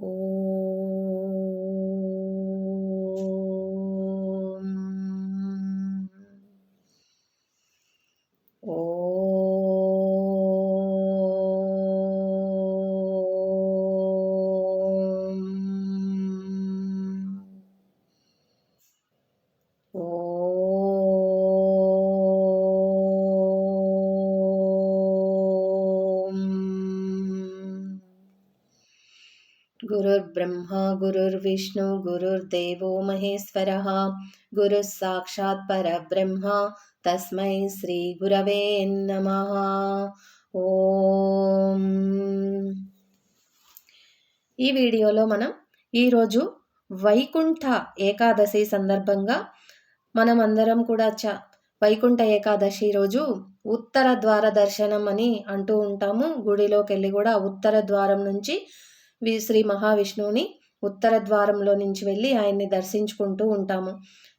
ఓం गुरुर्ब्रह्मा गुरुर्विष्णु गुरुर्देवो महेश्वरः गुरुः साक्षात् परब्रह्म तस्मै श्री गुरवे नमः। ఓం ఈ వీడియోలో మనం ఈరోజు వైకుంఠ ఏకాదశి సందర్భంగా మనమందరం కూడా వైకుంఠ ఏకాదశి రోజు ఉత్తర ద్వార దర్శనం అని అంటూ ఉంటాము. గుడిలోకి వెళ్ళి కూడా ఉత్తర ద్వారం నుంచి శ్రీ మహావిష్ణువుని ఉత్తర ద్వారంలో నుంచి వెళ్ళి ఆయన్ని దర్శించుకుంటూ ఉంటాము.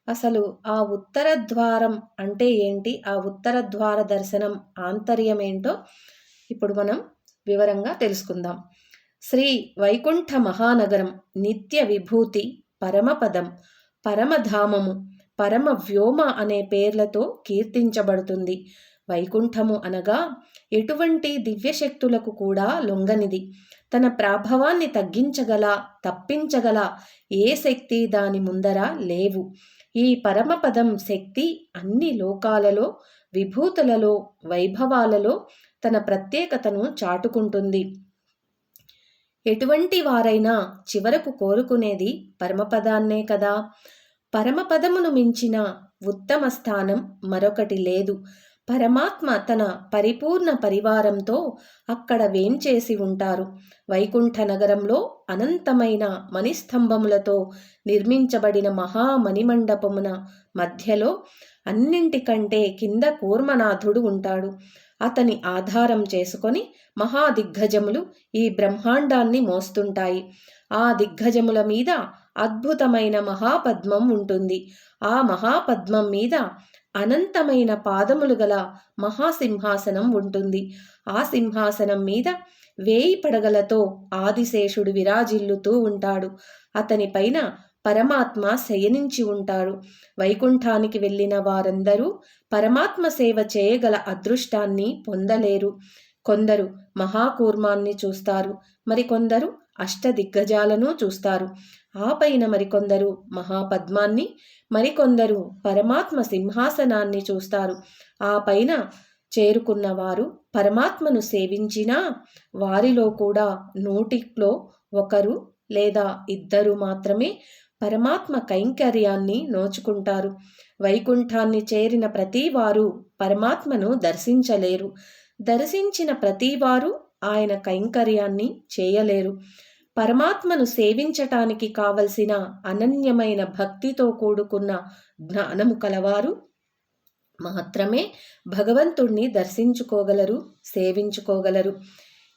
అసలు ఆ ఉత్తర ద్వారం అంటే ఏంటి, ఆ ఉత్తర ద్వార దర్శనం ఆంతర్యం ఏంటో ఇప్పుడు మనం వివరంగా తెలుసుకుందాం. శ్రీ వైకుంఠ మహానగరం నిత్య విభూతి పరమపదం పరమధామము పరమ వ్యోమ అనే పేర్లతో కీర్తించబడుతుంది. వైకుంఠము అనగా ఎటువంటి దివ్యశక్తులకు కూడా లొంగనిది. తన ప్రాభవాన్ని తప్పించగల ఏ శక్తి దాని ముందర లేవు. ఈ పరమపదం శక్తి అన్ని లోకాలలో విభూతులలో వైభవాలలో తన ప్రత్యేకతను చాటుకుంటుంది. ఎటువంటి వారైనా చివరకు కోరుకునేది పరమపదాన్నే కదా. పరమపదమును మించిన ఉత్తమ స్థానం మరొకటి లేదు. పరమాత్మ తన పరిపూర్ణ పరివారంతో అక్కడ వేంచేసి ఉంటారు. వైకుంఠ నగరంలో అనంతమైన మణిస్తంభములతో నిర్మించబడిన మహామణిమండపమున మధ్యలో అన్నింటికంటే కింద కూర్మనాథుడు ఉంటాడు. అతని ఆధారం చేసుకొని మహాదిగ్గజములు ఈ బ్రహ్మాండాన్ని మోస్తుంటాయి. ఆ దిగ్గజముల మీద అద్భుతమైన మహాపద్మం ఉంటుంది. ఆ మహాపద్మం మీద అనంతమైన పాదములు గల మహాసింహాసనం ఉంటుంది. ఆ సింహాసనం మీద 1000 పడగలతో ఆదిశేషుడు విరాజిల్లుతూ ఉంటాడు. అతని పైన పరమాత్మ శయనించి ఉంటాడు. వైకుంఠానికి వెళ్ళిన వారందరూ పరమాత్మ సేవ చేయగల అదృష్టాన్ని పొందలేరు. కొందరు మహాకూర్మాన్ని చూస్తారు, మరికొందరు అష్టదిగ్గజాలను చూస్తారు. ఆ పైన మరికొందరు మహాపద్మాన్ని, మరికొందరు పరమాత్మ సింహాసనాన్ని చూస్తారు. ఆ పైన చేరుకున్న వారు పరమాత్మను సేవించినా వారిలో కూడా 100లో 1 లేదా 2 మాత్రమే పరమాత్మ కైంకర్యాన్ని నోచుకుంటారు. వైకుంఠాన్ని చేరిన ప్రతి వారు పరమాత్మను దర్శించలేరు. దర్శించిన ప్రతివారు ఆయన కైంకర్యాన్ని చేయలేరు. పరమాత్మను సేవించటానికి కావలసిన అనన్యమైన భక్తితో కూడుకున్న జ్ఞానము కలవారు మాత్రమే భగవంతుణ్ణి దర్శించుకోగలరు, సేవించుకోగలరు.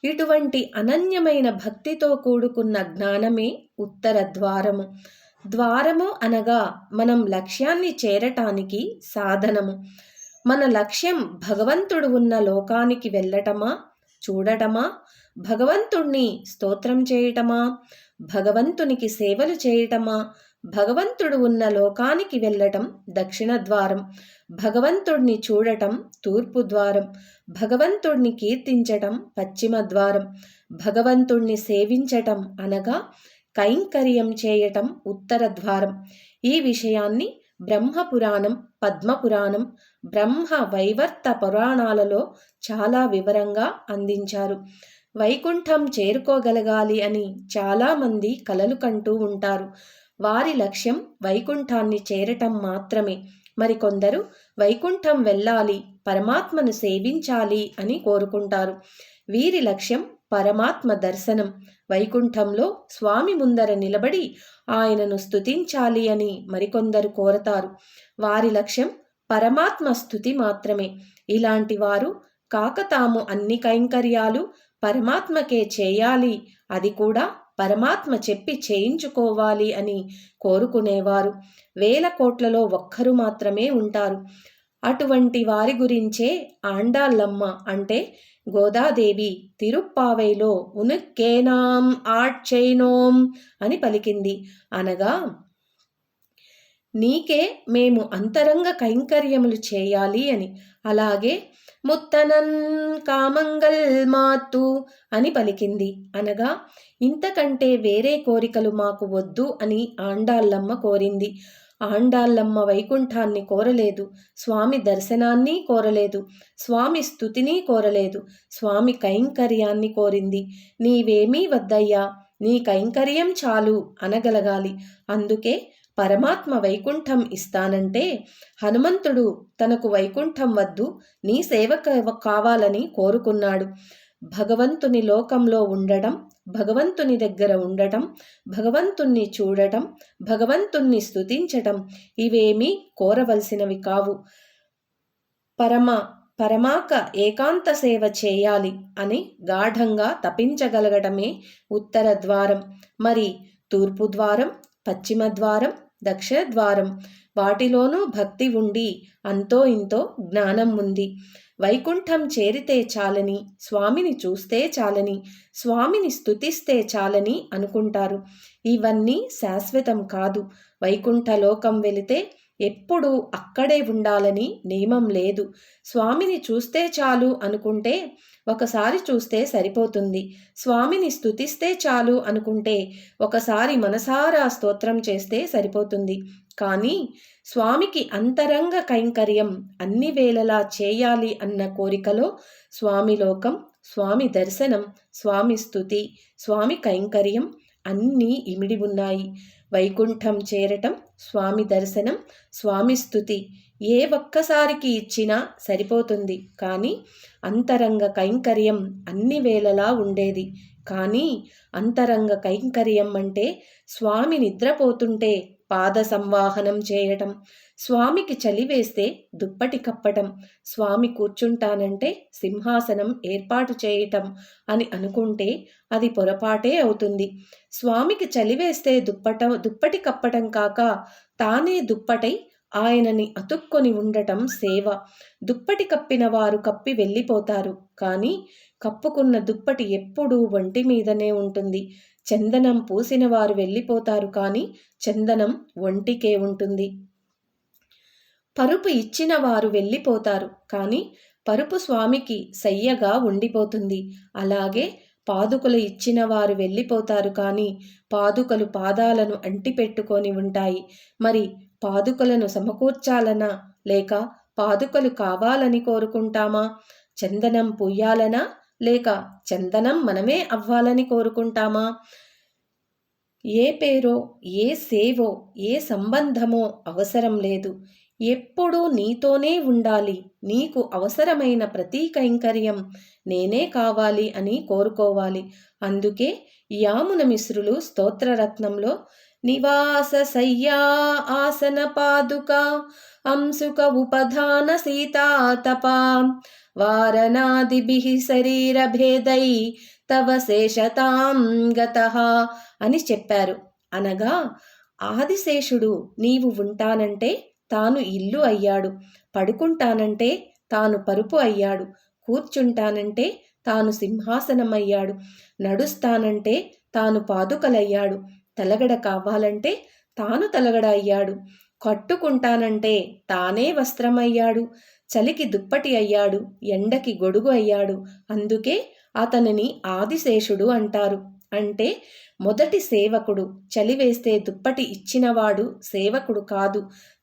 ఇటువంటి అనన్యమైన భక్తితో కూడుకున్న జ్ఞానమే ఉత్తర ద్వారము. ద్వారము అనగా మనం లక్ష్యాన్ని చేరటానికి సాధనము. మన లక్ష్యం భగవంతుడు ఉన్న లోకానికి వెళ్ళటమా, చూడటమా, భగవంతుణ్ణి స్తోత్రం చేయటమా, భగవంతునికి సేవలు చేయటమా? భగవంతుడు ఉన్న లోకానికి వెళ్ళటం దక్షిణ ద్వారం, భగవంతుణ్ణి చూడటం తూర్పు ద్వారం, భగవంతుణ్ణి కీర్తించటం పశ్చిమ ద్వారం, భగవంతుణ్ణి సేవించటం అనగా కైంకర్యం చేయటం ఉత్తర ద్వారం. ఈ విషయాన్ని బ్రహ్మపురాణం, పద్మపురాణం, బ్రహ్మ వైవర్త పురాణాలలో చాలా వివరంగా అందించారు. వైకుంఠం చేరుకోగలగాలి అని చాలామంది కలలు కంటూ ఉంటారు. వారి లక్ష్యం వైకుంఠాన్ని చేరటం మాత్రమే. మరికొందరు వైకుంఠం వెళ్ళాలి, పరమాత్మను సేవించాలి అని కోరుకుంటారు. వీరి లక్ష్యం పరమాత్మ దర్శనం. వైకుంఠంలో స్వామి ముందర నిలబడి ఆయనను స్తుతించాలి అని మరికొందరు కోరతారు. వారి లక్ష్యం పరమాత్మ స్తుతి మాత్రమే. ఇలాంటి వారు కాక తాము అన్ని కైంకర్యాలు పరమాత్మకే చేయాలి, అది కూడా పరమాత్మ చెప్పి చేయించుకోవాలి అని కోరుకునేవారు 1000 కోట్లలో 1 మాత్రమే ఉంటారు. అటువంటి వారి గురించే ఆండాళ్ళమ్మ అంటే గోదాదేవి తిరుప్పావైలో ఉనుక్కేనాం ఆట్చైనోం అని పలికింది. అనగా నీకే మేము అంతరంగ కైంకర్యములు చేయాలి అని. అలాగే ముత్తనన్ కామంగల్ మాతు అని పలికింది. అనగా ఇంతకంటే వేరే కోరికలు మాకు వద్దు అని ఆండాళ్ళమ్మ కోరింది. ఆండాళ్ళమ్మ వైకుంఠాన్ని కోరలేదు, స్వామి దర్శనాన్ని కోరలేదు, స్వామి స్తుతిని కోరలేదు, స్వామి కైంకర్యాన్ని కోరింది. నీవేమీ వద్దయ్యా, నీ కైంకర్యం చాలు అనగలగాలి. అందుకే పరమాత్మ వైకుంఠం ఇస్తానంటే హనుమంతుడు తనకు వైకుంఠం వద్దు, నీ సేవ కావాలని కోరుకున్నాడు. భగవంతుని లోకంలో ఉండటం, భగవంతుని దగ్గర ఉండటం, భగవంతుణ్ణి చూడటం, భగవంతుణ్ణి స్తుతించటం ఇవేమీ కోరవలసినవి కావు. పరమాక ఏకాంత సేవ చేయాలి అని గాఢంగా తపించగలగటమే ఉత్తర ద్వారం. మరి తూర్పు ద్వారం, పశ్చిమ ద్వారం, దక్షిణ ద్వారం వాటిలోనూ భక్తి ఉండి అంతో ఇంతో జ్ఞానం ఉంది. వైకుంఠం చేరితే చాలని, స్వామిని చూస్తే చాలని, స్వామిని స్తుతిస్తే చాలని అనుకుంటారు. ఇవన్నీ శాశ్వతం కాదు. వైకుంఠ లోకం వెళితే ఎప్పుడూ అక్కడే ఉండాలని నియమం లేదు. స్వామిని చూస్తే చాలు అనుకుంటే ఒకసారి చూస్తే సరిపోతుంది. స్వామిని స్తుతిస్తే చాలు అనుకుంటే ఒకసారి మనసారా స్తోత్రం చేస్తే సరిపోతుంది. కానీ స్వామికి అంతరంగ కైంకర్యం అన్ని వేళలా చేయాలి అన్న కోరికలో స్వామి లోకం, స్వామి దర్శనం, స్వామి స్తుతి, స్వామి కైంకర్యం అన్నీ ఇమిడి ఉన్నాయి. వైకుంఠం చేరటం, స్వామి దర్శనం, స్వామి స్తుతి ఏ ఒక్కసారికి ఇచ్చినా సరిపోతుంది. కానీ అంతరంగ కైంకర్యం అన్ని వేళలా ఉండేది. కానీ అంతరంగ కైంకర్యం అంటే స్వామి నిద్రపోతుంటే పాద సంవాహనం చేయటం, స్వామికి చలివేస్తే దుప్పటి కప్పటం, స్వామి కూర్చుంటానంటే సింహాసనం ఏర్పాటు చేయటం అని అనుకుంటే అది పొరపాటే అవుతుంది. స్వామికి చలివేస్తే దుప్పటి కప్పటం కాక తానే దుప్పటై ఆయనని అతుక్కొని ఉండటం సేవ. దుప్పటి కప్పిన వారు కప్పి వెళ్ళిపోతారు, కానీ కప్పుకున్న దుప్పటి ఎప్పుడూ ఒంటి మీదనే ఉంటుంది. చందనం పూసిన వారు వెళ్ళిపోతారు, కానీ చందనం ఒంటికే ఉంటుంది. పరుపు ఇచ్చిన వారు వెళ్ళిపోతారు, కానీ పరుపు స్వామికి సయ్యగా ఉండిపోతుంది. అలాగే పాదుకలు ఇచ్చిన వారు వెళ్ళిపోతారు, కానీ పాదుకలు పాదాలను అంటిపెట్టుకొని ఉంటాయి. మరి పాదుకలను సమకూర్చాలనా లేక పాదుకలు కావాలని కోరుకుంటామా? చందనం పూయాలనా లేక చందనం మనమే అవ్వాలని కోరుకుంటామా? ఏ పేరో, ఏ సేవో, ఏ సంబంధమో అవసరం లేదు. ఎప్పుడూ నీతోనే ఉండాలి. నీకు అవసరమైన ప్రతి కైంకర్యం నేనే కావాలి అని కోరుకోవాలి. అందుకే యామున మిశ్రులు స్తోత్రరత్నంలో నివాస శయ్యా ఆసన పాదుక అంశుక ఉపధాన సీతాతపా వారణాదిభిః శరీరభేదై తవ శేషతాం గతః అని చెప్పారు. అనగా ఆదిశేషుడు నీవు ఉంటానంటే తాను ఇల్లు అయ్యాడు, పడుకుంటానంటే తాను పరుపు అయ్యాడు, కూర్చుంటానంటే తాను సింహాసనమయ్యాడు, నడుస్తానంటే తాను పాదుకలయ్యాడు, తలగడ కావాలంటే తాను తలగడ అయ్యాడు, కట్టుకుంటానంటే తానే వస్త్రమయ్యాడు, చలికి దుప్పటి అయ్యాడు, ఎండకి గొడుగు అయ్యాడు. అందుకే అతనిని ఆదిశేషుడు అంటారు. అంటే మొదటి సేవకుడు. చలివేస్తే దుప్పటి ఇచ్చినవాడు సేవకుడు కాదు,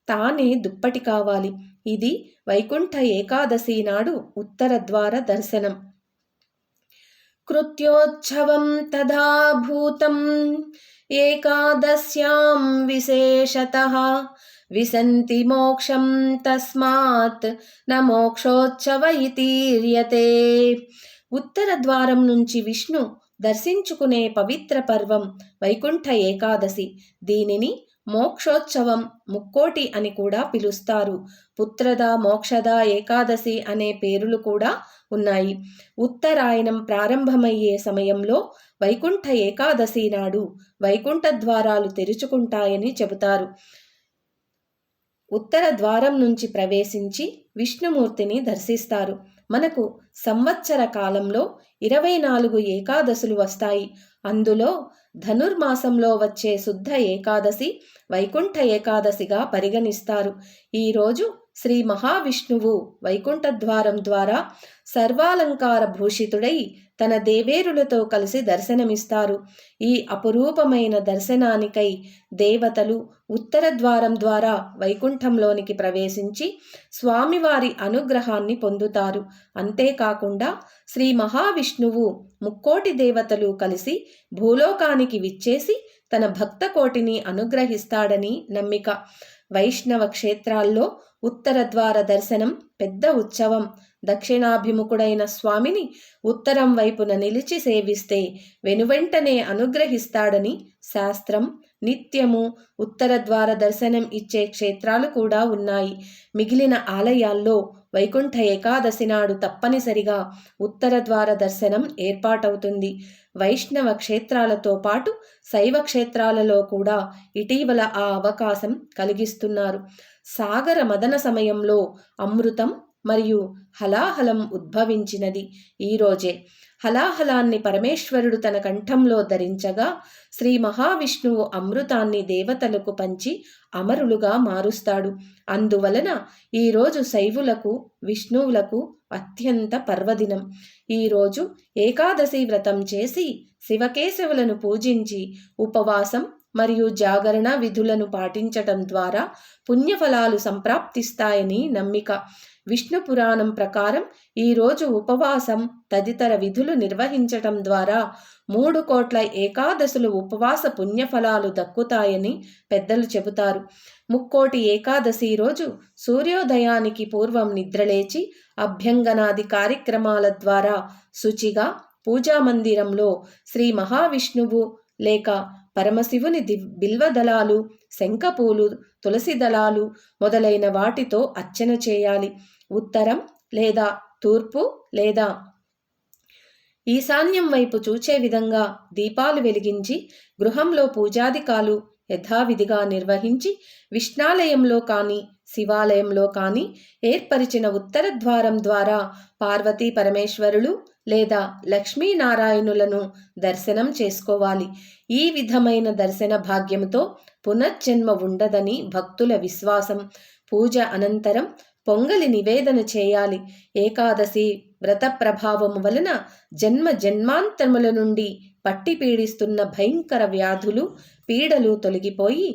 తానే దుప్పటి కావాలి. ఇది వైకుంఠ ఏకాదశి నాడు ఉత్తర ద్వార దర్శనం. కృత్యోత్సవం తథా భూతం ఏకాదశ్యాం విశేషతః విశంతి మోక్షం తస్మాత్ న మోక్షోత్సవ ఇతీర్యతే. ఉత్తర ద్వారం నుంచి విష్ణు దర్శించుకునే పవిత్ర పర్వం వైకుంఠ ఏకాదశి. దీనిని మోక్షోత్సవం, ముక్కోటి అని కూడా పిలుస్తారు. పుత్రద, మోక్షద ఏకాదశి అనే పేరులు కూడా ఉన్నాయి. ఉత్తరాయణం ప్రారంభమయ్యే సమయంలో వైకుంఠ ఏకాదశి నాడు వైకుంఠ ద్వారాలు తెరుచుకుంటాయని చెబుతారు. ఉత్తర ద్వారం నుంచి ప్రవేశించి విష్ణుమూర్తిని దర్శిస్తారు. మనకు సంవత్సర కాలంలో 24 ఏకాదశులు వస్తాయి. అందులో ధనుర్మాసంలో వచ్చే శుద్ధ ఏకాదశి వైకుంఠ ఏకాదశిగా పరిగణిస్తారు. ఈరోజు శ్రీ మహావిష్ణువు వైకుంఠ ద్వారం ద్వారా సర్వాలంకార భూషితుడై తన దేవేరులతో కలిసి దర్శనమిస్తారు. ఈ అపురూపమైన దర్శనానికై దేవతలు ఉత్తర ద్వారం ద్వారా వైకుంఠంలోనికి ప్రవేశించి స్వామివారి అనుగ్రహాన్ని పొందుతారు. అంతేకాకుండా శ్రీ మహావిష్ణువు ముక్కోటి దేవతలు కలిసి భూలోకానికి విచ్చేసి తన భక్త కోటిని అనుగ్రహిస్తాడని నమ్మిక. వైష్ణవ క్షేత్రాల్లో ఉత్తర ద్వార దర్శనం పెద్ద ఉత్సవం. దక్షిణాభిముఖుడైన స్వామిని ఉత్తరం వైపున నిలిచి సేవిస్తే వెనువెంటనే అనుగ్రహిస్తాడని శాస్త్రం. నిత్యము ఉత్తర ద్వార దర్శనం ఇచ్చే క్షేత్రాలు కూడా ఉన్నాయి. మిగిలిన ఆలయాల్లో వైకుంఠ ఏకాదశి నాడు తప్పనిసరిగా ఉత్తర ద్వార దర్శనం ఏర్పాటవుతుంది. వైష్ణవ క్షేత్రాలతో పాటు శైవ క్షేత్రాలలో కూడా ఇటీవల ఆ అవకాశం కలిగిస్తున్నారు. సాగర మదన సమయంలో అమృతం మరియు హలాహలం ఉద్భవించినది ఈరోజే. హలాహలాన్ని పరమేశ్వరుడు తన కంఠంలో ధరించగా శ్రీ మహావిష్ణువు అమృతాన్ని దేవతలకు పంచి అమరులుగా మారుస్తాడు. అందువలన ఈరోజు శైవులకు విష్ణువులకు అత్యంత పర్వదినం. ఈరోజు ఏకాదశి వ్రతం చేసి శివకేశవులను పూజించి ఉపవాసం మరియు జాగరణ విధులను పాటించటం ద్వారా పుణ్యఫలాలు సంప్రాప్తిస్తాయని నమ్మిక. విష్ణు పురాణం ప్రకారం ఈరోజు ఉపవాసం తదితర విధులు నిర్వహించటం ద్వారా 3 కోట్ల ఏకాదశులు ఉపవాస పుణ్యఫలాలు దక్కుతాయని పెద్దలు చెబుతారు. ముక్కోటి ఏకాదశి రోజు సూర్యోదయానికి పూర్వం నిద్రలేచి అభ్యంగనాది కార్యక్రమాల ద్వారా శుచిగా పూజామందిరంలో శ్రీ మహావిష్ణువు లేక పరమశివుని బిల్వదళాలు, శంఖపూలు, తులసి దళాలు మొదలైన వాటితో అర్చన చేయాలి. ఉత్తరం లేదా తూర్పు లేదా ఈశాన్యం వైపు చూచే విధంగా దీపాలు వెలిగించి గృహంలో పూజాదికాలు యథావిధిగా నిర్వహించి విష్ణాలయంలో కానీ శివాలయంలో కానీ ఏర్పరిచిన ఉత్తర ద్వారం ద్వారా పార్వతీ పరమేశ్వరులు లేదా లక్ష్మీనారాయణులను దర్శనం చేసుకోవాలి. ఈ విధమైన దర్శన భాగ్యంతో పునర్జన్మ ఉండదని భక్తుల విశ్వాసం. పూజ అనంతరం పొంగలి నివేదన చేయాలి. ఏకాదశి వ్రత ప్రభావము వలన జన్మాంతరముల నుండి పట్టి పీడిస్తున్న భయంకర వ్యాధులు పీడలు తొలగిపోయి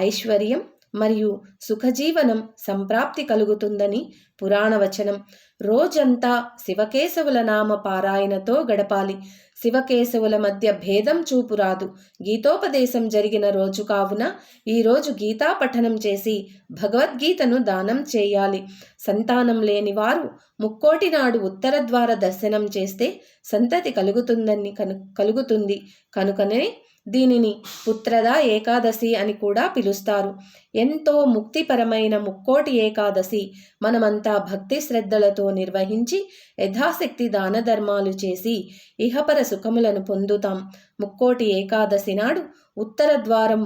ఐశ్వర్యం మరియు సుఖజీవనం సంప్రాప్తి కలుగుతుందని పురాణవచనం. రోజంతా శివకేశవుల నామ పారాయణతో గడపాలి. శివకేశవుల మధ్య భేదం చూపురాదు. గీతోపదేశం జరిగిన రోజు కావున ఈరోజు గీతా పఠనం చేసి భగవద్గీతను దానం చేయాలి. సంతానం లేని వారు ముక్కోటి నాడు ఉత్తర ద్వార దర్శనం చేస్తే సంతతి కలుగుతుంది కనుకనే దీనిని పుత్రద ఏకాదశి అని కూడా పిలుస్తారు. ఎంతో ముక్తిపరమైన ముక్కోటి ఏకాదశి మనమంతా భక్తి శ్రద్ధలతో నిర్వహించి యథాశక్తి దాన ధర్మాలు చేసి ఇహపర సుఖములను పొందుతాం. ముక్కోటి ఏకాదశి నాడు ఉత్తర ద్వారం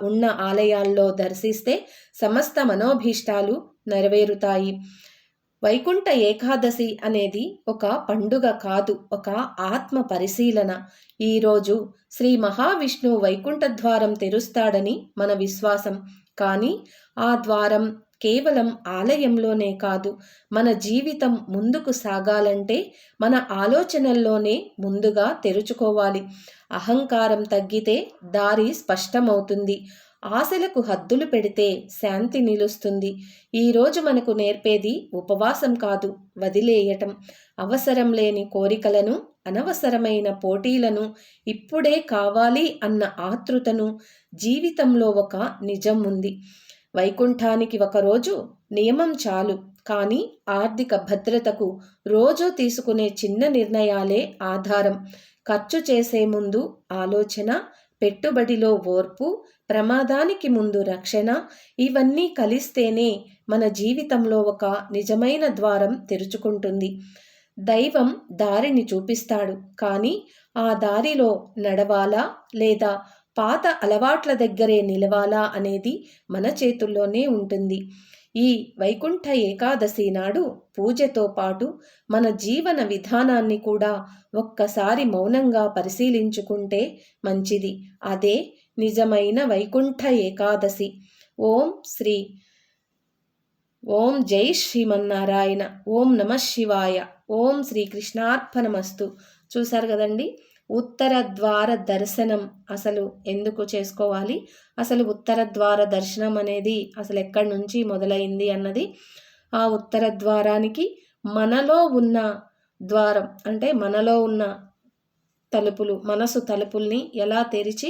ఉన్న ఆలయాల్లో దర్శిస్తే సమస్త మనోభీష్టాలు నెరవేరుతాయి. వైకుంఠ ఏకాదశి అనేది ఒక పండుగ కాదు, ఒక ఆత్మ పరిశీలన. ఈరోజు శ్రీ మహావిష్ణువు వైకుంఠ ద్వారం తెరుస్తాడని మన విశ్వాసం. కానీ ఆ ద్వారం కేవలం ఆలయంలోనే కాదు, మన జీవితం ముందుకు సాగాలంటే మన ఆలోచనల్లోనే ముందుగా తెరుచుకోవాలి. అహంకారం తగ్గితే దారి స్పష్టమవుతుంది. ఆశలకు హద్దులు పెడితే శాంతి నిలుస్తుంది. ఈరోజు మనకు నేర్పేది ఉపవాసం కాదు, వదిలేయటం. అవసరం లేని కోరికలను, అనవసరమైన పోటీలను, ఇప్పుడే కావాలి అన్న ఆతృతను. జీవితంలో ఒక నిజం ఉంది. వైకుంఠానికి ఒకరోజు నియమం చాలు, కానీ ఆర్థిక భద్రతకు రోజు తీసుకునే చిన్న నిర్ణయాలే ఆధారం. ఖర్చు చేసే ముందు ఆలోచన, పెట్టుబడిలో ఓర్పు, ప్రమాదానికి ముందు రక్షణ, ఇవన్నీ కలిస్తేనే మన జీవితంలో ఒక నిజమైన ద్వారం తెరుచుకుంటుంది. దైవం దారిని చూపిస్తాడు, కానీ ఆ దారిలో నడవాలా లేదా పాత అలవాట్ల దగ్గరే నిలవాలా అనేది మన చేతుల్లోనే ఉంటుంది. ఈ వైకుంఠ ఏకాదశి నాడు పూజతో పాటు మన జీవన విధానాన్ని కూడా ఒక్కసారి మౌనంగా పరిశీలించుకుంటే మంచిది. అదే నిజమైన వైకుంఠ ఏకాదశి. ఓం జై శ్రీమన్నారాయణ. ఓం నమ శివాయ. ఓం శ్రీకృష్ణార్పణమస్తు. చూశారు కదండి, ఉత్తర ద్వార దర్శనం అసలు ఎందుకు చేసుకోవాలి, అసలు ఉత్తర ద్వార దర్శనం అనేది అసలు ఎక్కడి నుంచి మొదలైంది అన్నది, ఆ ఉత్తర ద్వారానికి మనలో ఉన్న ద్వారం అంటే మనలో ఉన్న తలుపులు, మనసు తలుపుల్ని ఎలా తెరిచి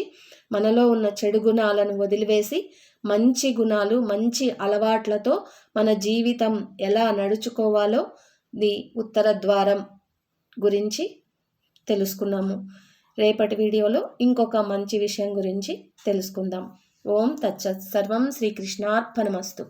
మనలో ఉన్న చెడు గుణాలను వదిలివేసి మంచి గుణాలు, మంచి అలవాట్లతో మన జీవితం ఎలా నడుచుకోవాలో ఉత్తర ద్వారం గురించి తెలుసుకున్నాము. రేపటి వీడియోలో ఇంకొక మంచి విషయం గురించి తెలుసుకుందాం. ఓం తత్సత్. సర్వం శ్రీకృష్ణార్పణమస్తు.